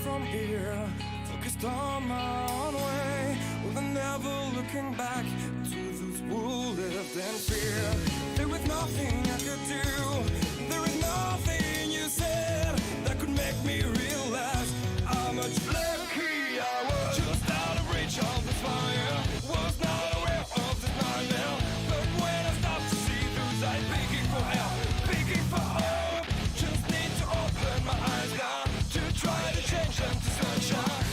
from here, focused on my own way, with never looking back to those who lived in fear. There was nothing I could do, there is nothing you said that could make me realize how much lucky I was. Just out of reach of the fire, was not aware of this nightmare, but when I stopped to see those eyes begging for help, begging for hope, just need to open my eyes now to try to change them to sunshine.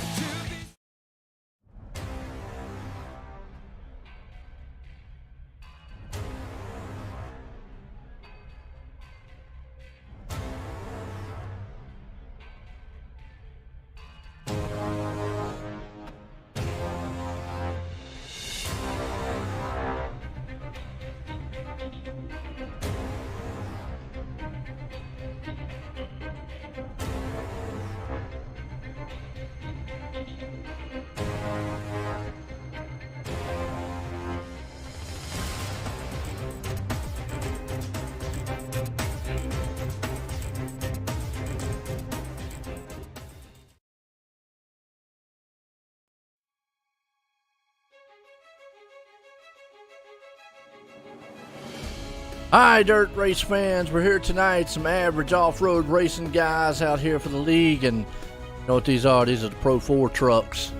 Hi, dirt race fans. We're here tonight. Some average off-road racing guys out here for the league, and you know what these are? These are the Pro 4 trucks.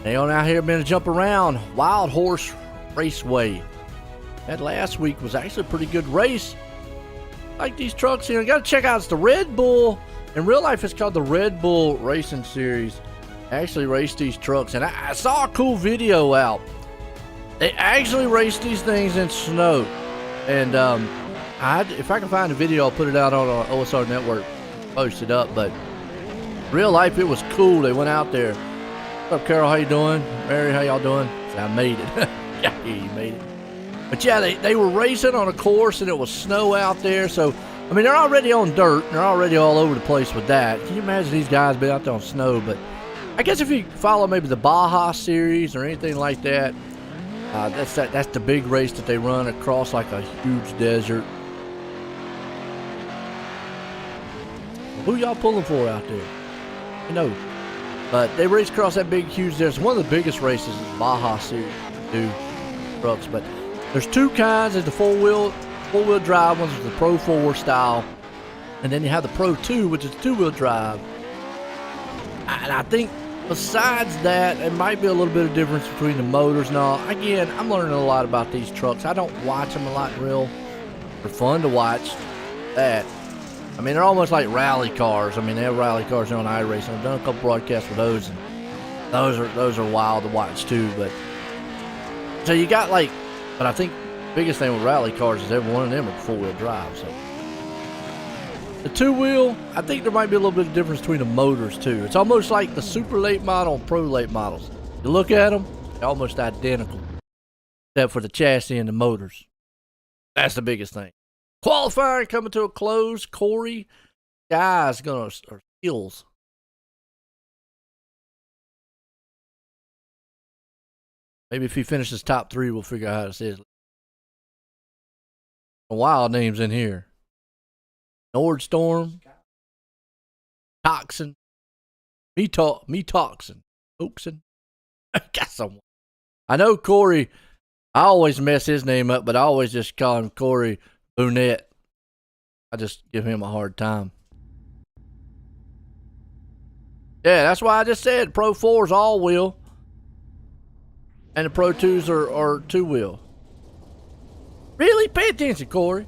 They on out here been to jump around Wild Horse Raceway. That last week was actually a pretty good race. Like these trucks here, you got to check out. It's the Red Bull. In real life, it's called the Red Bull Racing Series. I actually raced these trucks, and I saw a cool video out. They actually raced these things in snow. And if I can find a video, I'll put it out on our OSR network, post it up. But real life, it was cool. They went out there. What's up, Carol? How you doing? Mary, how y'all doing? I made it. Yeah, you made it. But yeah, they were racing on a course, and it was snow out there. So, I mean, they're already on dirt. And they're already all over the place with that. Can you imagine these guys being out there on snow? But I guess if you follow maybe the Baja series or anything like that, that's the big race that they run across like a huge desert. Who y'all pulling for out there? You know. But they race across that big, huge desert. One of the biggest races is the Baja series do trucks. But there's two kinds. There's the four-wheel drive ones, the Pro 4 style. And then you have the Pro 2, which is two-wheel drive. And I think besides that, there might be a little bit of difference between the motors and all. Again, I'm learning a lot about these trucks. I don't watch them a lot in real. They're fun to watch. That. I mean, they're almost like rally cars. I mean, they have rally cars on iRacing. I've done a couple broadcasts with those, and those are wild to watch too. But so you got but I think the biggest thing with rally cars is every one of them are four-wheel drive. So the two-wheel, I think there might be a little bit of difference between the motors too. It's almost like the super late model and pro late models. You look at them, they're almost identical, except for the chassis and the motors. That's the biggest thing. Qualifying coming to a close. Corey Guys or Skills. Maybe if he finishes top 3, we'll figure out how to say it. Wild names in here. Nordstorm, Toxin, me Toxin, Oakson. Got someone. I know Corey. I always mess his name up, but I always just call him Corey Boonette. I just give him a hard time. Yeah, that's why I just said Pro 4's all wheel, and the Pro 2s are two wheel. Really, pay attention, Corey.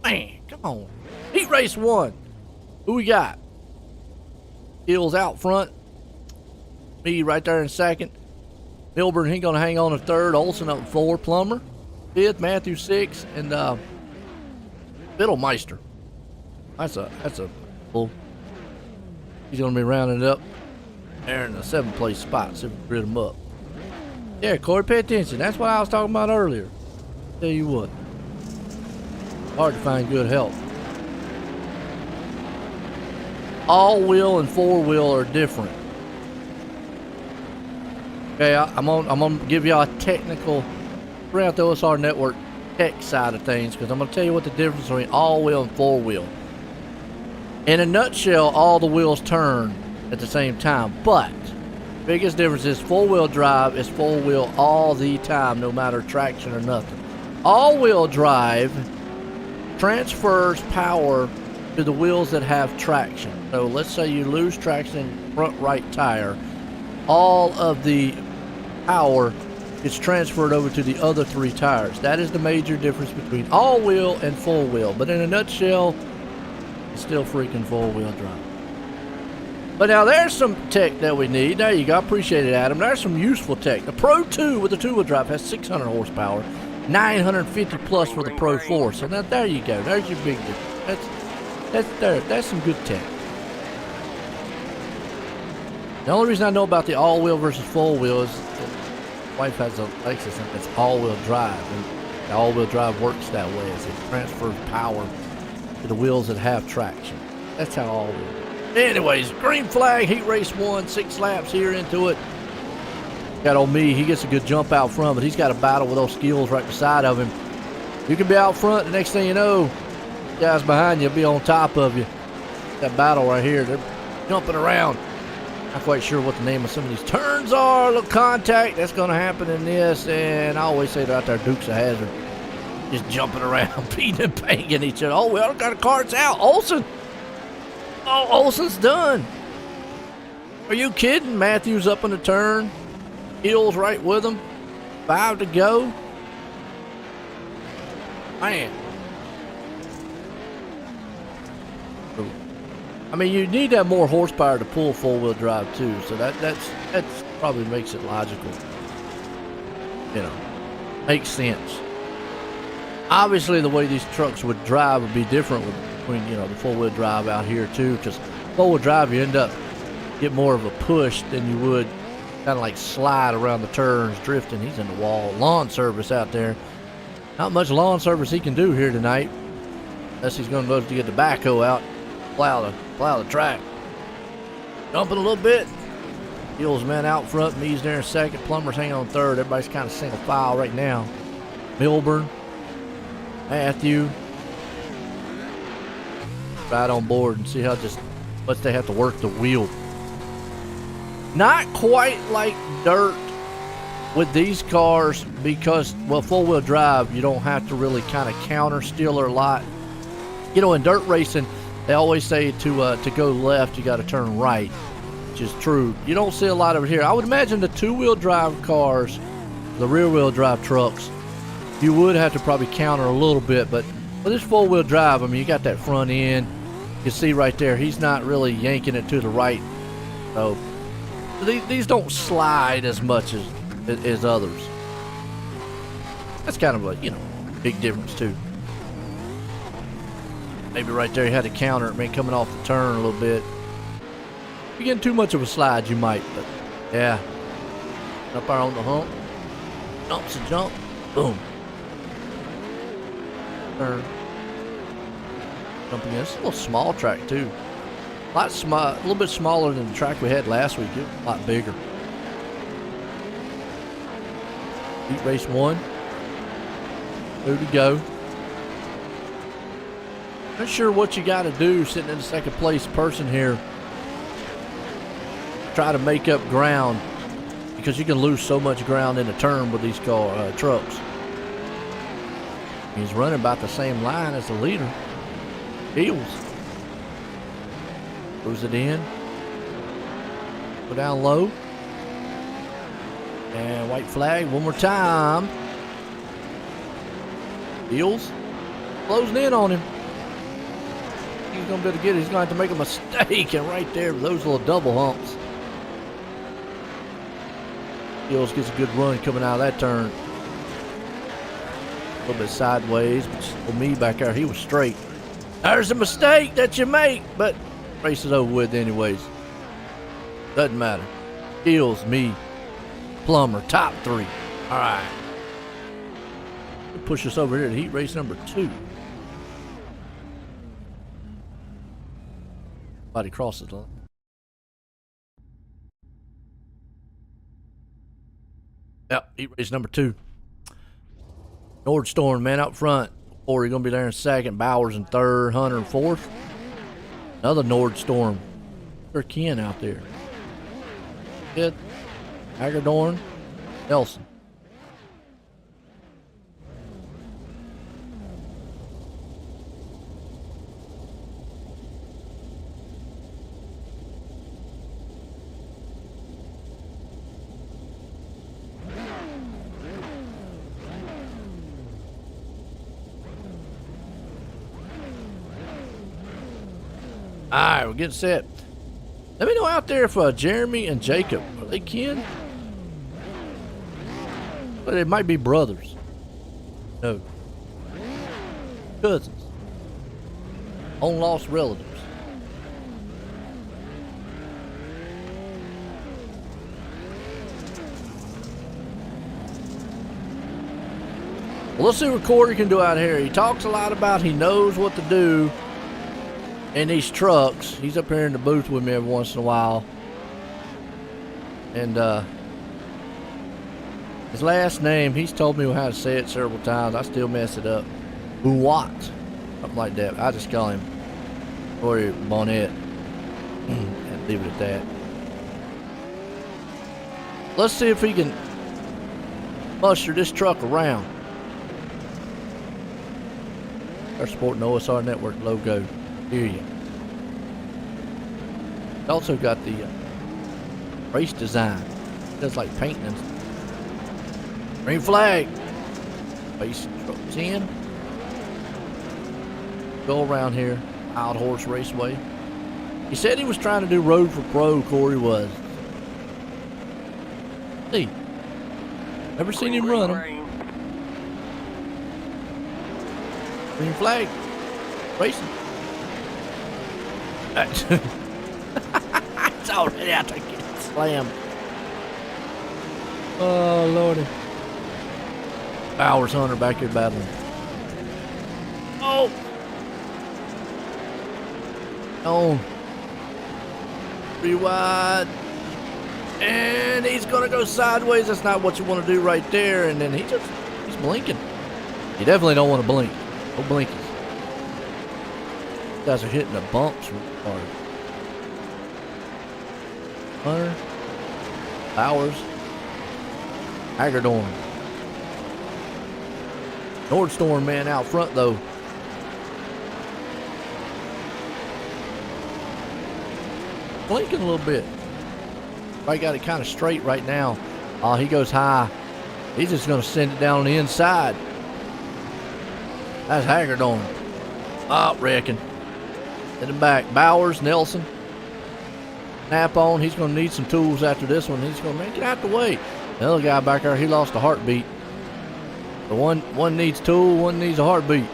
Man, come on. Heat race 1. Who we got? Hills out front. Me right there in second. Milburn, he gonna hang on to 3rd. Olsen up 4. Plummer 5th. Matthew 6th. And Fiddlemeister. That's a bull. He's gonna be rounding it up there in the 7th place spot. See if we can grid him up. Yeah, Corey, pay attention. That's what I was talking about earlier. Tell you what. Hard to find good help. All-wheel and four-wheel are different. Okay, I'm gonna give y'all a technical throughout the OSR network tech side of things, because I'm gonna tell you what the difference between all-wheel and four-wheel. In a nutshell, all the wheels turn. at the same time. But biggest difference is four-wheel drive is four-wheel all the time, no matter traction or nothing. All-wheel drive transfers power to the wheels that have traction. So let's say you lose traction front right tire, all of the power is transferred over to the other three tires. That is the major difference between all-wheel and four-wheel. But in a nutshell, it's still freaking four-wheel drive. But now there's some tech that we need. There you go. I appreciate it, Adam. There's some useful tech. The Pro 2 with the two-wheel drive has 600 horsepower, 950 plus for the Pro 4. So now there you go. There's your big difference. That's some good tech. The only reason I know about the all-wheel versus four-wheel is my wife has a Lexus and it's all-wheel drive. And the all-wheel drive works that way as it transfers power to the wheels that have traction. That's how all-wheel. Anyways, green flag, heat race 1, 6 laps here into it. Got on me, he gets a good jump out front, but he's got a battle with those skills right beside of him. You can be out front, the next thing you know, guys behind you will be on top of you. That battle right here, they're jumping around. Not quite sure what the name of some of these turns are. Look, contact, that's going to happen in this, and I always say they're out there Dukes of Hazzard. Just jumping around, beating and banging each other. Oh, we all got a carts out. Olsen. Oh, Olsen's done. Are you kidding? Matthews up in the turn. Hills right with him. 5 to go. Man. I mean, you need to have more horsepower to pull four-wheel drive too, so that's probably makes it logical. You know, makes sense. Obviously, the way these trucks would drive would be different between, you know, the four-wheel drive out here too, because four-wheel drive you end up get more of a push than you would kind of like slide around the turns, drifting. He's in the wall. Lawn service out there. Not much lawn service he can do here tonight, unless he's going to go to get the backhoe out, plow the track. Jumping a little bit. Hills man out front, me's there in second, Plummer's hanging on third. Everybody's kind of single file right now. Milburn, Matthew, right on board and see how just much they have to work the wheel. Not quite like dirt with these cars because, well, four-wheel drive, you don't have to really kind of counter steer a lot. You know, in dirt racing, they always say to go left, you got to turn right, which is true. You don't see a lot of it here. I would imagine the two-wheel drive cars, the rear-wheel drive trucks, you would have to probably counter a little bit, but with this four-wheel drive, I mean, you got that front end. You can see right there, he's not really yanking it to the right. So these don't slide as much as others. That's kind of a, you know, big difference too. Maybe right there you had to counter it, man, coming off the turn a little bit. If you're getting too much of a slide, you might, but yeah. Up there on the hump. Jump's a jump. Boom. Turn. Jumping in. It's a little small track too. A little bit smaller than the track we had last week. It was a lot bigger. Heat race 1. 2 to go. Not sure what you got to do sitting in the second place person here. Try to make up ground because you can lose so much ground in a turn with these trucks. He's running about the same line as the leader. Heels. Throws it in. Go down low. And white flag one more time. Heels. Closing in on him. He's going to be able to get it. He's going to have to make a mistake. And right there, those little double humps. Heels gets a good run coming out of that turn. A little bit sideways. But me back there, he was straight. There's a mistake that you make, but race is over with anyways. Doesn't matter. Heels, me, Plummer, top 3. All right. Push us over here to heat race number 2. Somebody crosses the line. Yep, heat race number 2. Nordstorm, man, up front. Corey going to be there in second. Bowers in third. Hunter in fourth. Another Nordstorm. Or Ken out there. Pitt, Hagedorn, Nelson. All right, we're getting set. Let me know out there if Jeremy and Jacob, are they kin? But they might be brothers. No. Cousins. Long lost relatives. Well, let's see what Corey can do out here. He talks a lot about he knows what to do in these trucks. He's up here in the booth with me every once in a while. And his last name, he's told me how to say it several times. I still mess it up. Buat. Something like that. I just call him Corey Bonnet. And leave it at that. Let's see if he can muster this truck around. They're sporting the OSR Network logo. Hear you. It's also got the race design. It does like painting and stuff. Green flag. Race truck 10. Go around here. Wild Horse Raceway. He said he was trying to do Road for Pro. Corey was. See. Never seen him run them. Green flag. Racing. It's already out there getting slammed. Oh, Lordy. Bowers Hunter back here battling. Oh! On. 3 wide. And he's going to go sideways. That's not what you want to do right there. And then he's blinking. You definitely don't want to blink. No blinkies. You guys are hitting the bumps hard. Hunter. Bowers. Hagedorn. Nordstorm man out front though. Blinking a little bit. I got it kind of straight right now. Oh, he goes high. He's just going to send it down on the inside. That's Hagedorn. Oh, reckon. In the back. Bowers, Nelson. Snap on. He's going to need some tools after this one. He's going to make it out the way. The other guy back there, he lost a heartbeat. The one needs tool, one needs a heartbeat.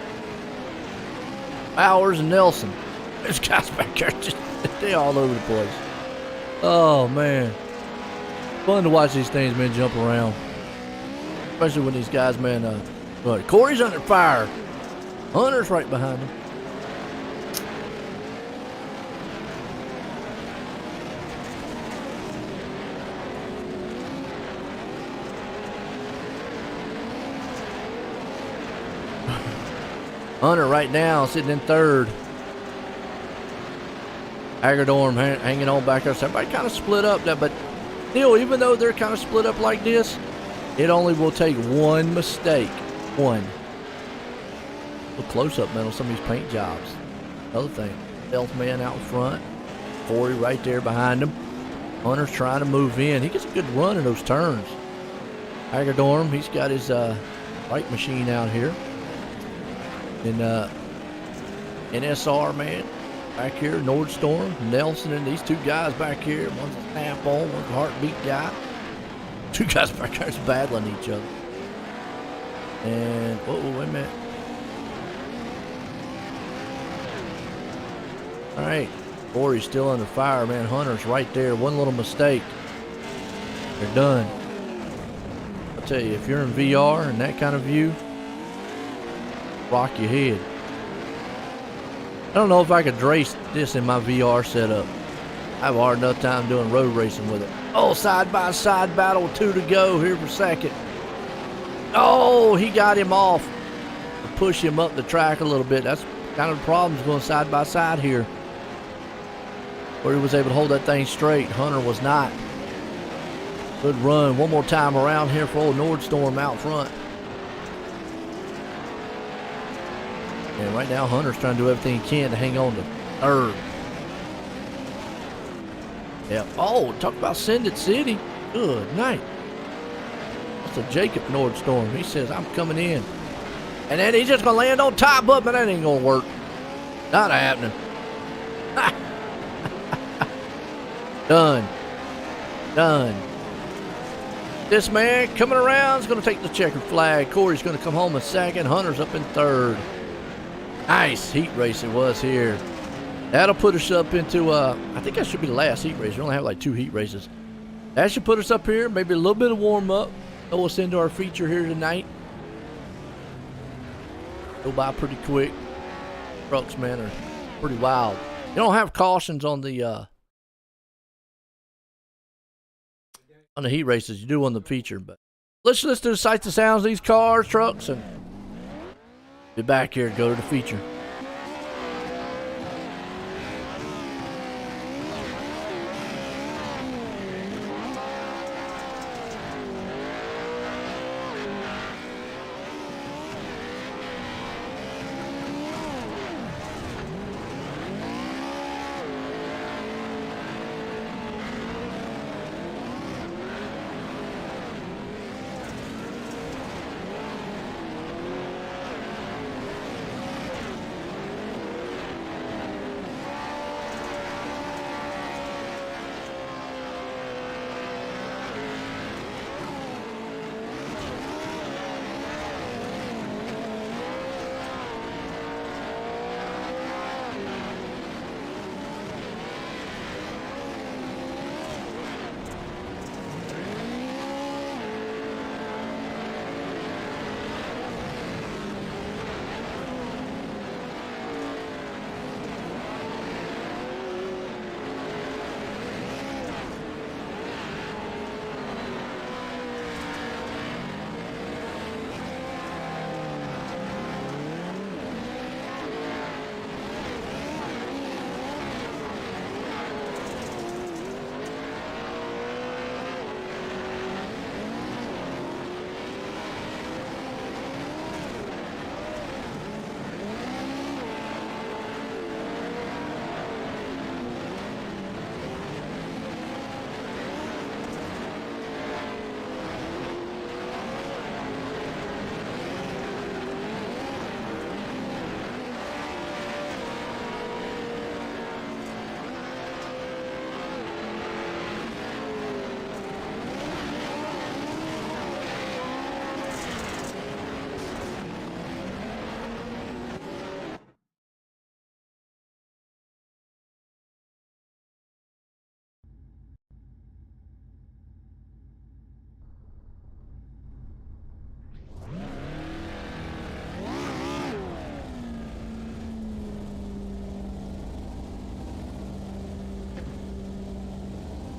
Bowers and Nelson. There's guys back there just they all over the place. Oh man. Fun to watch these things, man, jump around. Especially when these guys, man, Corey's under fire. Hunter's right behind him. Hunter right now sitting in third. Hagedorn hanging on back there. So everybody kind of split up there, but still, even though they're kind of split up like this, it only will take one mistake. One. A little close up, man, on some of these paint jobs. Another thing, stealth man out front. Corey right there behind him. Hunter's trying to move in. He gets a good run in those turns. Hagedorn, he's got his right machine out here. And NSR man back here, Nordstorm, Nelson, and these two guys back here. One's a snap on, one's a heartbeat guy. Two guys back there is battling each other. And whoa, wait a minute. All right, Corey's still under fire, man. Hunter's right there. One little mistake, they're done. I'll tell you, if you're in VR and that kind of view, rock your head. I don't know if I could race this in my VR setup. I have a hard enough time doing road racing with it. Oh, side-by-side battle, 2 to go here for second. Oh, he got him off. Push him up the track a little bit. That's kind of the problem going side-by-side here. where he was able to hold that thing straight. Hunter was not. Good run. One more time around here for old Nordstorm out front. And right now, Hunter's trying to do everything he can to hang on to third. Yeah. Oh, talk about Send It City. Good night. That's a Jacob Nordstorm. He says, I'm coming in. And then he's just going to land on top of him, and that ain't going to work. Not happening. Done. Done. This man coming around is going to take the checkered flag. Corey's going to come home in second. Hunter's up in third. Nice heat race it was here. That'll put us up into, I think that should be the last heat race. We only have like 2 heat races. That should put us up here. Maybe a little bit of warm up. Throw us into our feature here tonight. Go by pretty quick. Trucks, man, are pretty wild. You don't have cautions on the heat races. You do on the feature, but let's listen to the sights and sounds of these cars, trucks, and be back here to go to the feature.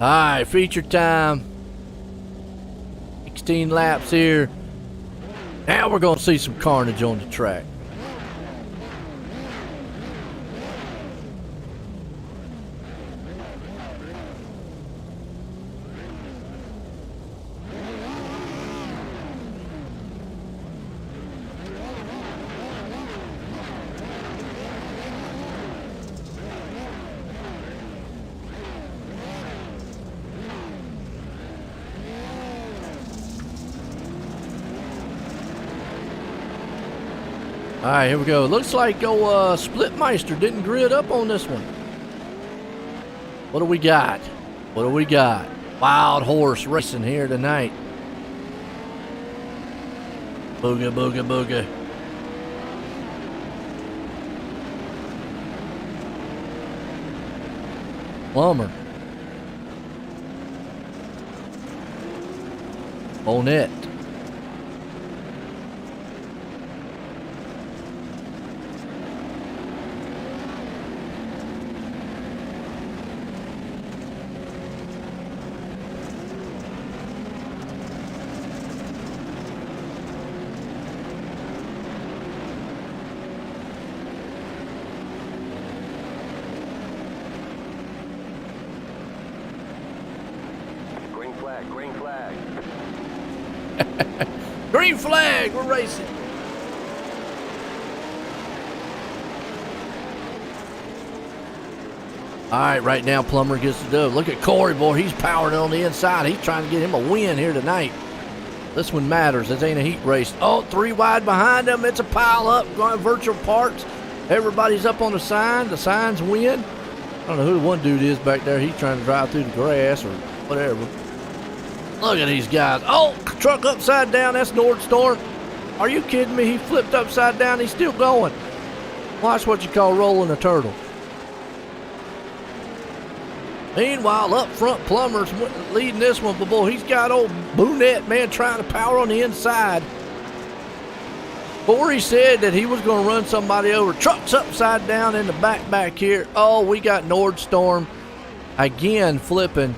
All right, feature time. 16 laps here. Now we're going to see some carnage on the track. All right, here we go. Looks like Splitmeister didn't grid up on this one. What do we got? What do we got? Wild horse racing here tonight. Booga, booga, booga. Plummer. Bonnet. flag, green flag. Green flag, we're racing. All right, right now Plummer gets the dub. Look at Corey, boy. He's powering on the inside. He's trying to get him a win here tonight. This one matters. This ain't a heat race. Oh, 3 wide behind him. It's a pile up. Going virtual parts. Everybody's up on the sign. The signs win. I don't know who the one dude is back there. He's trying to drive through the grass or whatever. Look at these guys. Oh, truck upside down. That's Nordstorm. Are you kidding me? He flipped upside down. He's still going. Watch what you call rolling a turtle. Meanwhile, up front, Plummer's leading this one, but boy, he's got old Boonette, man, trying to power on the inside. Corey said that he was going to run somebody over. Truck's upside down in the back here. Oh, we got Nordstorm again flipping,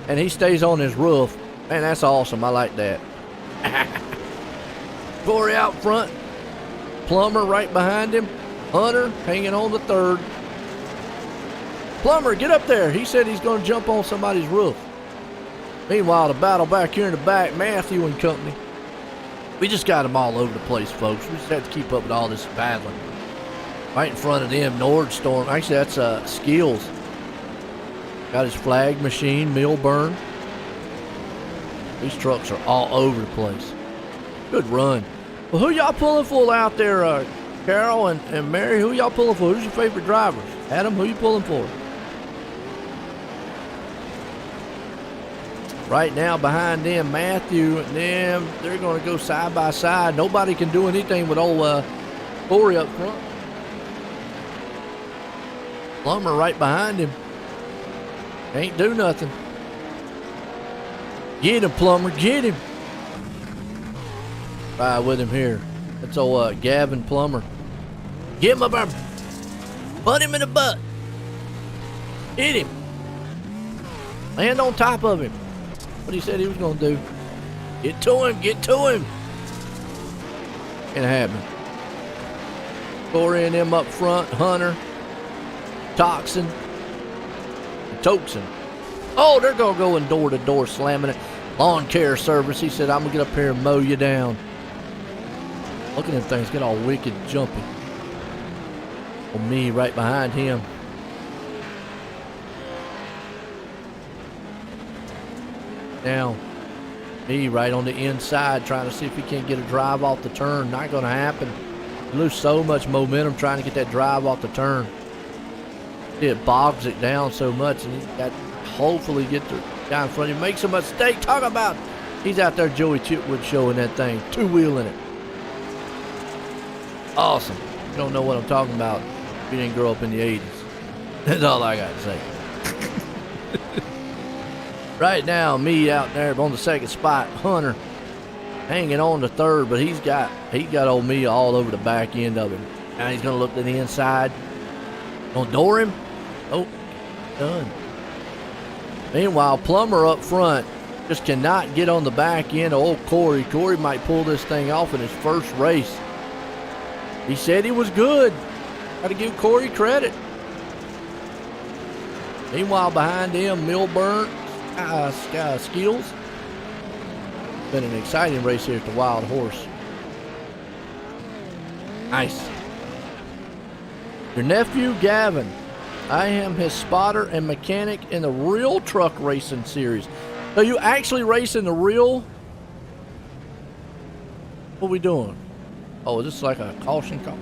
and he stays on his roof. Man, that's awesome. I like that. Corey out front. Plummer right behind him. Hunter hanging on the third. Plummer, get up there. He said he's going to jump on somebody's roof. Meanwhile, the battle back here in the back, Matthew and company. We just got them all over the place, folks. We just have to keep up with all this battling. Right in front of them, Nordstorm. Actually, that's Skills. Got his flag machine, Milburn. These trucks are all over the place. Good run. Well, who y'all pulling for out there, Carol and Mary? Who y'all pulling for? Who's your favorite drivers? Adam, who you pulling for? Right now, behind them, Matthew and them, they're going to go side by side. Nobody can do anything with old Corey up front. Plummer right behind him. Can't do nothing. Get him, Plummer, get him. Ride with him here. That's old Gavin Plummer. Get him up there. Butt him in the butt. Hit him. Land on top of him. What he said he was going to do. Get to him. Get to him. Can't happen. Corey and them up front. Hunter. Toxin. Toxin. Oh, they're going to go in door to door slamming it. Lawn care service. He said, I'm going to get up here and mow you down. Look at them things. Get all wicked jumpy. Well, me right behind him. Now, me right on the inside trying to see if he can't get a drive off the turn. Not going to happen. You lose so much momentum trying to get that drive off the turn. It bogs it down so much, and he's got to hopefully get the guy in front of him. Makes a mistake. Talk about he's out there, Joey Chitwood, showing that thing. Two-wheeling it. Awesome. You don't know what I'm talking about. You didn't grow up in the 80s. That's all I got to say. Right now, me out there on the second spot. Hunter hanging on the third, but he got old me all over the back end of him. Now he's going to look to the inside. Gonna door him. Oh, done. Meanwhile, Plummer up front just cannot get on the back end of old Corey. Corey might pull this thing off in his first race. He said he was good. Got to give Corey credit. Meanwhile, behind him, Milburn, Skills. Been an exciting race here at the Wild Horse. Nice. Your nephew, Gavin. I am his spotter and mechanic in the real truck racing series. So you actually race in the real? What are we doing? Oh, is this like a caution call?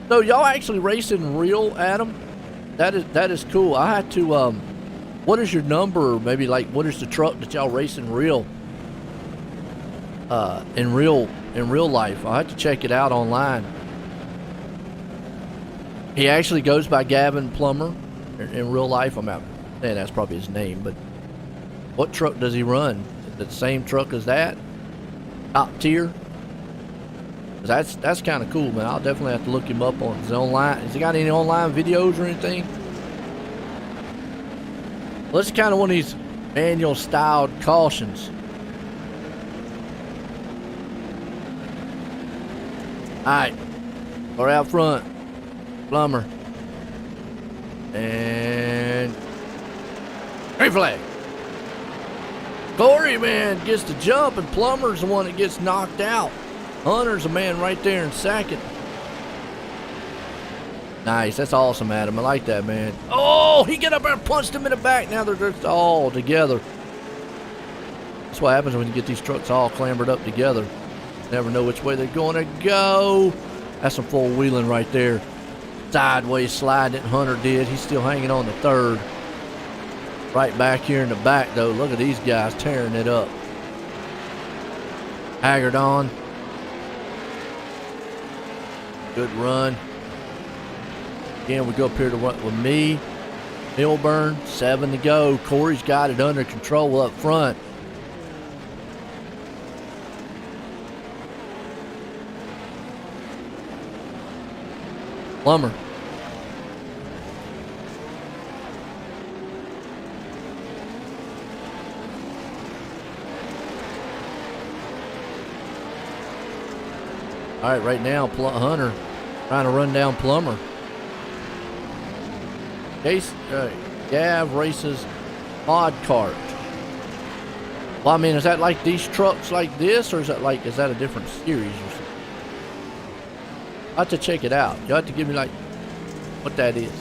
So y'all actually race in real, Adam? That is cool. I had to, what is your number? Maybe like, what is the truck that y'all race in real? In real life. I'll have to check it out online. He actually goes by Gavin Plummer in real life. I'm out. Man, that's probably his name, but what truck does he run? Is it the same truck as that? Top tier? That's kind of cool, man. I'll definitely have to look him up on his online. Has he got any online videos or anything? Well, this is kind of one of these manual styled cautions. Alright. We're out front. Plummer. And green flag. Corey, man, gets the jump, and Plummer's the one that gets knocked out. Hunter's the man right there in second. Nice. That's awesome, Adam. I like that, man. Oh, he got up there and punched him in the back. Now they're just all together. That's what happens when you get these trucks all clambered up together. Never know which way they're going to go. That's some full wheeling right there. Sideways slide that Hunter did. He's still hanging on the third. Right back here in the back, though. Look at these guys tearing it up. Haggard on. Good run. Again, we go up here to what with me. Milburn, 7 to go. Corey's got it under control up front. Plummer. All right, right now, Hunter trying to run down Plummer. Gav races Odd Cart. Well, I mean, is that like these trucks like this, or is that a different series or something? I have to check it out. You have to give me like what that is.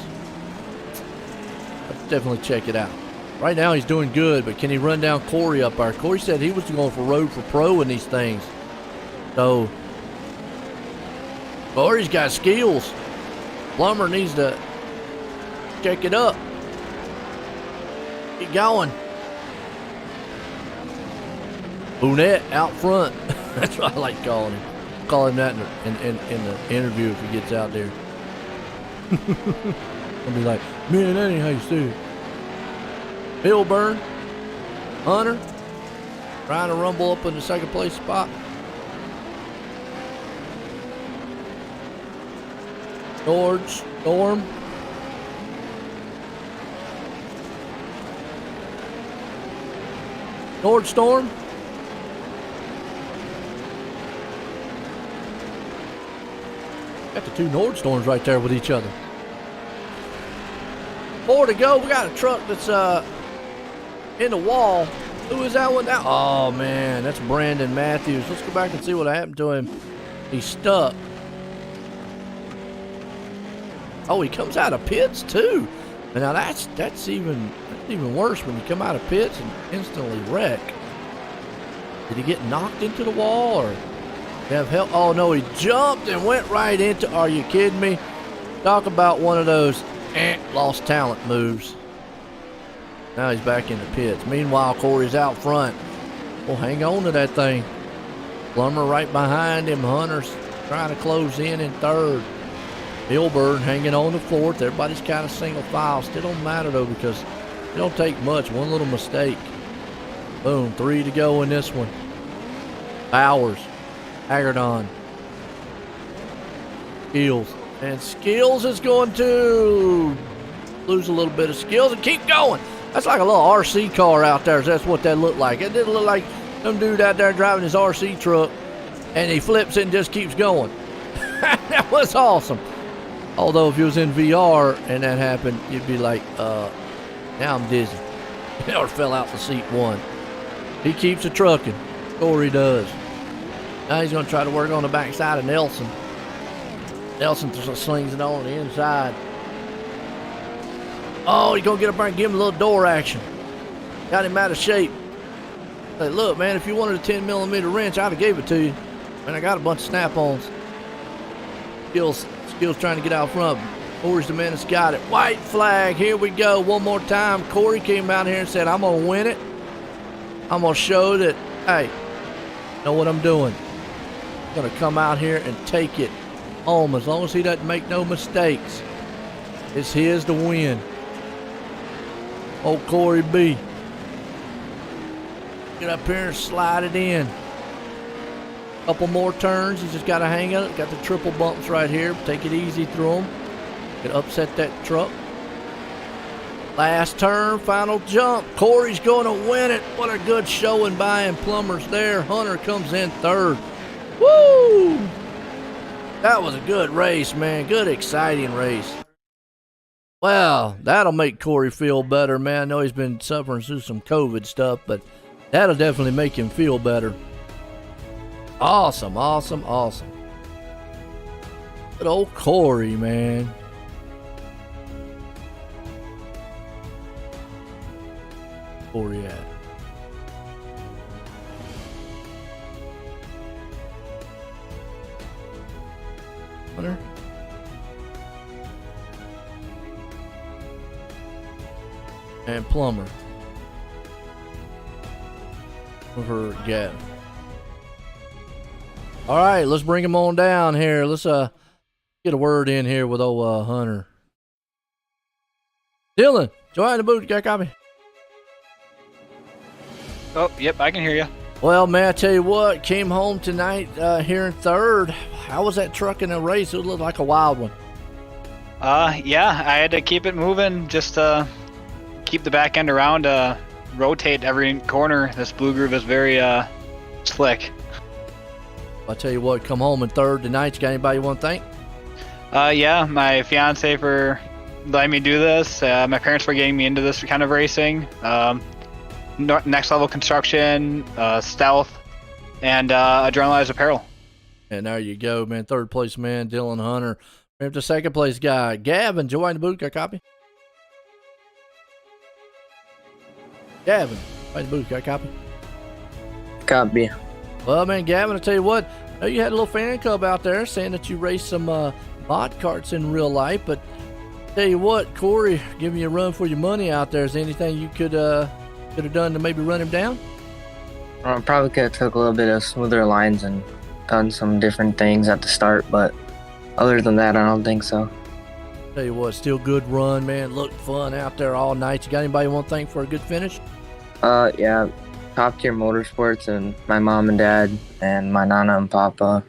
I'll definitely check it out. Right now he's doing good, but can he run down Corey up there? Corey said he was going for road for pro in these things. So Corey's got skills. Plummer needs to check it up. Keep going. Boonette out front. That's what I like calling him. Call him that in the interview if he gets out there. I'll be like, man, that ain't how you say it. Milburn, Hunter, trying to rumble up in the second place spot. Storm. Storm. Got the two Nordstorms right there with each other. 4 to go. We got a truck that's in the wall. Who is that one now? Oh man, that's Brandon Matthews. Let's go back and see what happened to him. He's stuck. Oh, he comes out of pits too. And now that's even worse when you come out of pits and instantly wreck. Did he get knocked into the wall or have help? Oh no, he jumped and went right into. Are you kidding me? Talk about one of those lost talent moves. Now he's back in the pits. Meanwhile, Corey's out front. Well, hang on to that thing. Plummer right behind him. Hunter's trying to close in third. Milburn hanging on to fourth. Everybody's kind of single file. Still don't matter though because it don't take much. One little mistake. Boom. 3 to go in this one. Bowers. Haggardon. Skills. And Skills is going to lose a little bit of skills and keep going. That's like a little RC car out there. That's what that looked like. It didn't look like some dude out there driving his RC truck and he flips it and just keeps going. That was awesome. Although if it was in VR and that happened, you'd be like, now I'm dizzy. Or fell out for seat 1. He keeps it trucking. Corey does. Now he's going to try to work on the backside of Nelson. Nelson slings it on the inside. Oh, he's going to get up there and give him a little door action. Got him out of shape. Say, look, man, if you wanted a 10 millimeter wrench, I'd have gave it to you. And I got a bunch of snap-ons. Skills trying to get out front. Corey's the man that's got it. White flag. Here we go. One more time. Corey came out here and said, I'm going to win it. I'm going to show that, hey, know what I'm doing. I'm going to come out here and take it home as long as he doesn't make no mistakes. It's his to win. Old Corey B. Get up here and slide it in. Couple more turns. He's just got to hang it. Got the triple bumps right here. Take it easy through them. Could upset that truck. Last turn, final jump. Corey's going to win it. What a good showing by him. Plummer's there. Hunter comes in third. Woo! That was a good race, man. Good, exciting race. Well, that'll make Corey feel better, man. I know he's been suffering through some COVID stuff, but That'll definitely make him feel better. Awesome, awesome, awesome. Good old Corey, man. Corey at. Hunter. And Plumber. Over Gavin. All right, let's bring him on down here. Let's get a word in here with old Hunter. Dylan, join the booth. Got a copy? Oh, yep, I can hear you. Well, man, I tell you what, came home tonight here in third. How was that truck in the race? It looked like a wild one. Yeah, I had to keep it moving, just keep the back end around, rotate every corner. This Blue Groove is very slick. I tell you what, come home in third tonight. You got anybody you want to thank? Yeah, my fiance for letting me do this. My parents for getting me into this kind of racing. Next Level Construction, Stealth, and Adrenalized Apparel. And there you go, man. Third place man, Dylan Hunter. We have the second place guy, Gavin. Join the booth. Got a copy? Gavin, join the booth. Got a copy? Copy. Well, man, Gavin, I tell you what, I know you had a little fan club out there saying that you raced some mod carts in real life, but tell you what, Corey giving you a run for your money out there. Is there anything you could have done to maybe run him down? Probably could have took a little bit of smoother lines and done some different things at the start, but other than that, I don't think so. Tell you what, still good run, man. Looked fun out there all night. You got anybody you want to thank for a good finish? Yeah, Top Tier Motorsports and my mom and dad and my nana and papa.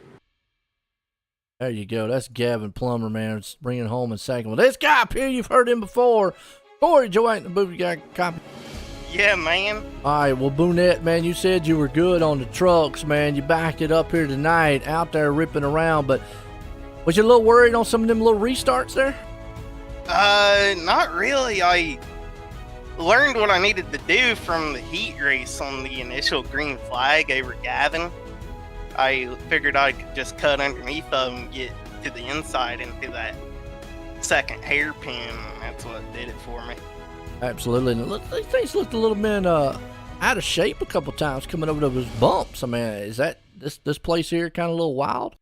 There you go. That's Gavin Plummer, man. It's bringing home in second. Well, this guy up here, you've heard him before. Corey, Joe ain't the booth. You got a copy? Yeah, man. All right, well, Boonette, man, you said you were good on the trucks, man. You backed it up here tonight, out there ripping around, but was you a little worried on some of them little restarts there? Not really. I learned what I needed to do from the heat race on the initial green flag over Gavin. I figured I could just cut underneath of him and get to the inside into that second hairpin, and that's what did it for me. Absolutely. And these things looked a little bit out of shape a couple times coming over those bumps. I mean, is that this place here kind of a little wild?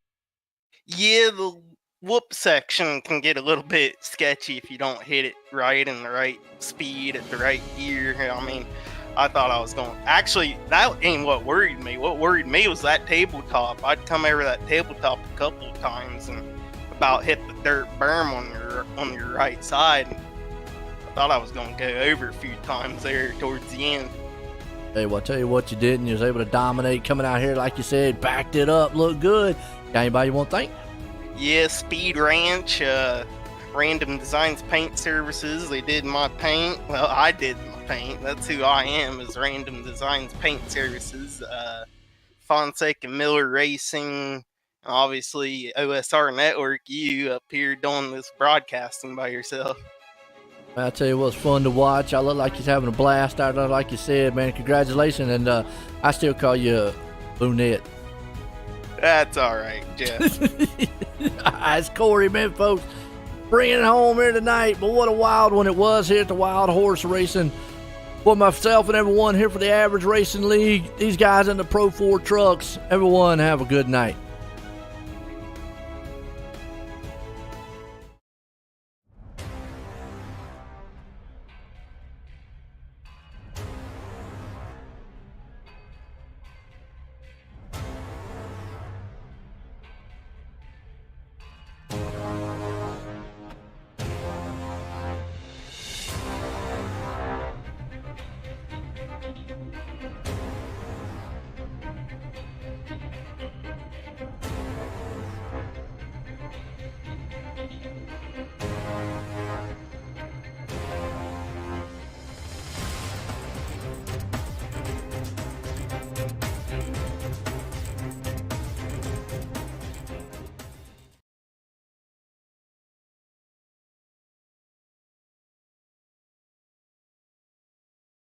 Yeah, the whoop section can get a little bit sketchy if you don't hit it right in the right speed at the right gear. I mean, I thought I was going... Actually, that ain't what worried me. What worried me was that tabletop. I'd come over that tabletop a couple of times and about hit the dirt berm on your right side. I thought I was going to go over a few times there towards the end. Hey, well, I'll tell you what you did, and you was able to dominate coming out here, like you said, backed it up, looked good. Got anybody you want to thank? Yeah, Speed Ranch, Random Designs Paint Services. They did my paint. Well, I did my paint. That's who I am, is Random Designs Paint Services. Fonseca Miller Racing. Obviously, OSR Network, you up here doing this broadcasting by yourself. I tell you what, it's fun to watch. I look like he's having a blast out there, like you said, man. Congratulations, and I still call you Boonette. That's all right, Jeff. It's Corey, man, folks. Bringing it home here tonight. But what a wild one it was here at the Wild Horse Racing. For myself and everyone here for the Average Racing League, these guys in the Pro 4 trucks, everyone have a good night.